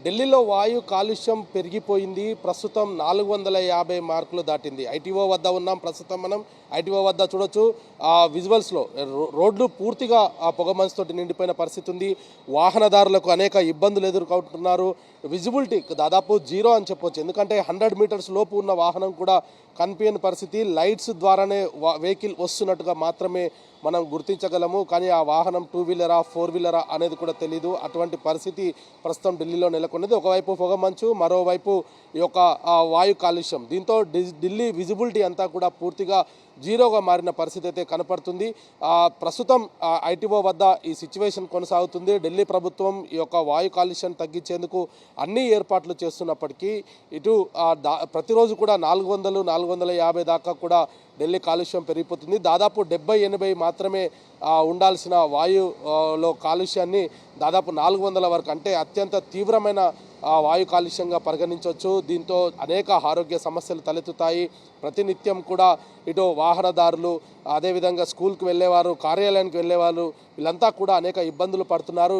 ఢిల్లీలో వాయు కాలుష్యం పెరిగిపోయింది. ప్రస్తుతం 450 మార్కులు దాటింది. ఐటీఓ వద్ద ఉన్నాం ప్రస్తుతం మనం. ఐటీఓ వద్ద చూడొచ్చు విజువల్స్లో రోడ్లు పూర్తిగా పొగమంచుతో నిండిపోయిన పరిస్థితి ఉంది. వాహనదారులకు అనేక ఇబ్బందులు ఎదుర్కొంటున్నారు. విజిబిలిటీ దాదాపు జీరో అని చెప్పొచ్చు. ఎందుకంటే 100 మీటర్స్ లోపు ఉన్న వాహనం కూడా కనిపించని పరిస్థితి. లైట్స్ ద్వారానే వెహికల్ వస్తున్నట్టుగా మాత్రమే మనం గుర్తించగలము. కానీ ఆ వాహనం 2 వీలరా 4 వీలరా అనేది కూడా తెలీదు. అటువంటి పరిస్థితి ప్రస్తుతం ఢిల్లీలో నెలకొన్నది. ఒకవైపు పొగమంచు, మరోవైపు ఈ యొక్క వాయు కాలుష్యం. దీంతో ఢిల్లీ విజిబిలిటీ అంతా కూడా పూర్తిగా జీరోగా మారిన పరిస్థితి అయితే కనపడుతుంది. ప్రస్తుతం ఐటీఓ వద్ద ఈ సిచ్యువేషన్ కొనసాగుతుంది. ఢిల్లీ ప్రభుత్వం ఈ యొక్క వాయు కాలుష్యం తగ్గించేందుకు అన్ని ఏర్పాట్లు చేస్తున్నప్పటికీ ఇటు ప్రతిరోజు కూడా 400-450 దాకా కూడా ఢిల్లీ కాలుష్యం పెరిగిపోతుంది. దాదాపు 70-80 మాత్రమే ఉండాల్సిన వాయులో కాలుష్యాన్ని దాదాపు 400 వరకు, అంటే అత్యంత తీవ్రమైన వాయు కాలుష్యంగా పరిగణించవచ్చు. దీంతో అనేక ఆరోగ్య సమస్యలు తలెత్తుతాయి. ప్రతినిత్యం కూడా ఇటు వాహనదారులు, అదేవిధంగా స్కూల్కి వెళ్ళేవారు, కార్యాలయానికి వెళ్ళేవారు, వీళ్ళంతా కూడా అనేక ఇబ్బందులు పడుతున్నారు.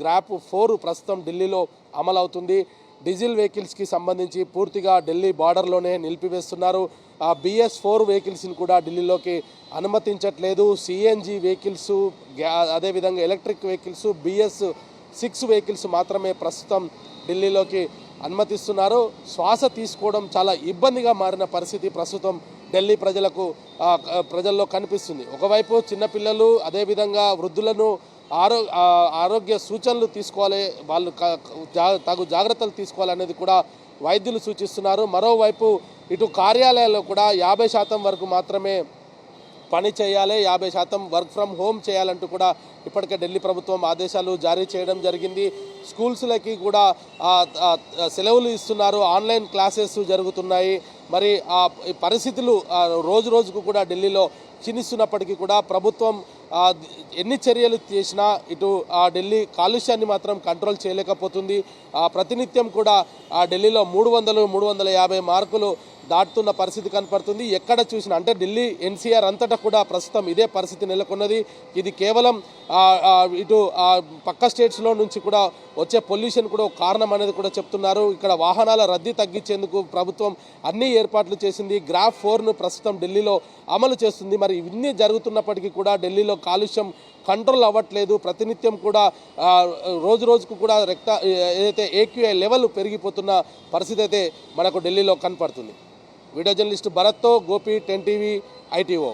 గ్రాప్ 4 ప్రస్తుతం ఢిల్లీలో అమలవుతుంది. డీజిల్ వెహికల్స్కి సంబంధించి పూర్తిగా ఢిల్లీ బార్డర్లోనే నిలిపివేస్తున్నారు. BS4 వెహికల్స్ని కూడా ఢిల్లీలోకి అనుమతించట్లేదు. సిఎన్జి వెహికల్స్, అదేవిధంగా ఎలక్ట్రిక్ వెహికల్స్, BS6 వెహికల్స్ మాత్రమే ప్రస్తుతం ఢిల్లీలోకి అనుమతిస్తున్నారు. శ్వాస తీసుకోవడం చాలా ఇబ్బందిగా మారిన పరిస్థితి ప్రస్తుతం ఢిల్లీ ప్రజల్లో కనిపిస్తుంది. ఒకవైపు చిన్నపిల్లలు, అదేవిధంగా వృద్ధులను ఆరోగ్య సూచనలు తీసుకోవాలి, వాళ్ళు తగు జాగ్రత్తలు తీసుకోవాలనేది కూడా వైద్యులు సూచిస్తున్నారు. మరోవైపు ఇటు కార్యాలయాల్లో కూడా 50% వరకు మాత్రమే పని చేయాలి, 50% వర్క్ ఫ్రమ్ హోమ్ చేయాలంటూ కూడా ఇప్పటికే ఢిల్లీ ప్రభుత్వం ఆదేశాలు జారీ చేయడం జరిగింది. స్కూల్స్లకి కూడా సెలవులు ఇస్తున్నారు. ఆన్లైన్ క్లాసెస్ జరుగుతున్నాయి. మరి పరిస్థితులు రోజు రోజుకు కూడా ఢిల్లీలో క్షీణిస్తున్నప్పటికీ కూడా ప్రభుత్వం ఎన్ని చర్యలు చేసినా ఇటు ఢిల్లీ కాలుష్యాన్ని మాత్రం కంట్రోల్ చేయలేకపోతుంది. ప్రతినిత్యం కూడా ఢిల్లీలో 300-350 మార్కులు దాటుతున్న పరిస్థితి కనపడుతుంది. ఎక్కడ చూసినా, అంటే ఢిల్లీ NCR అంతటా కూడా ప్రస్తుతం ఇదే పరిస్థితి నెలకొన్నది. ఇది కేవలం ఇటు పక్క స్టేట్స్లో నుంచి కూడా వచ్చే పొల్యూషన్ కూడా ఒక కారణం అనేది కూడా చెప్తున్నారు. ఇక్కడ వాహనాల రద్దీ తగ్గించేందుకు ప్రభుత్వం అన్ని ఏర్పాట్లు చేసింది. గ్రాఫ్ 4ను ప్రస్తుతం ఢిల్లీలో అమలు చేస్తుంది. మరి ఇవన్నీ జరుగుతున్నప్పటికీ కూడా ఢిల్లీలో కాలుష్యం కంట్రోల్ అవ్వట్లేదు. ప్రతినిత్యం కూడా రోజు రోజుకు కూడా ఏదైతే AQI లెవెల్ పెరిగిపోతున్న పరిస్థితి అయితే మనకు ఢిల్లీలో కనపడుతుంది. వీడియో జర్నలిస్ట్ భరత్తో గోపి, 10 TV, ITO.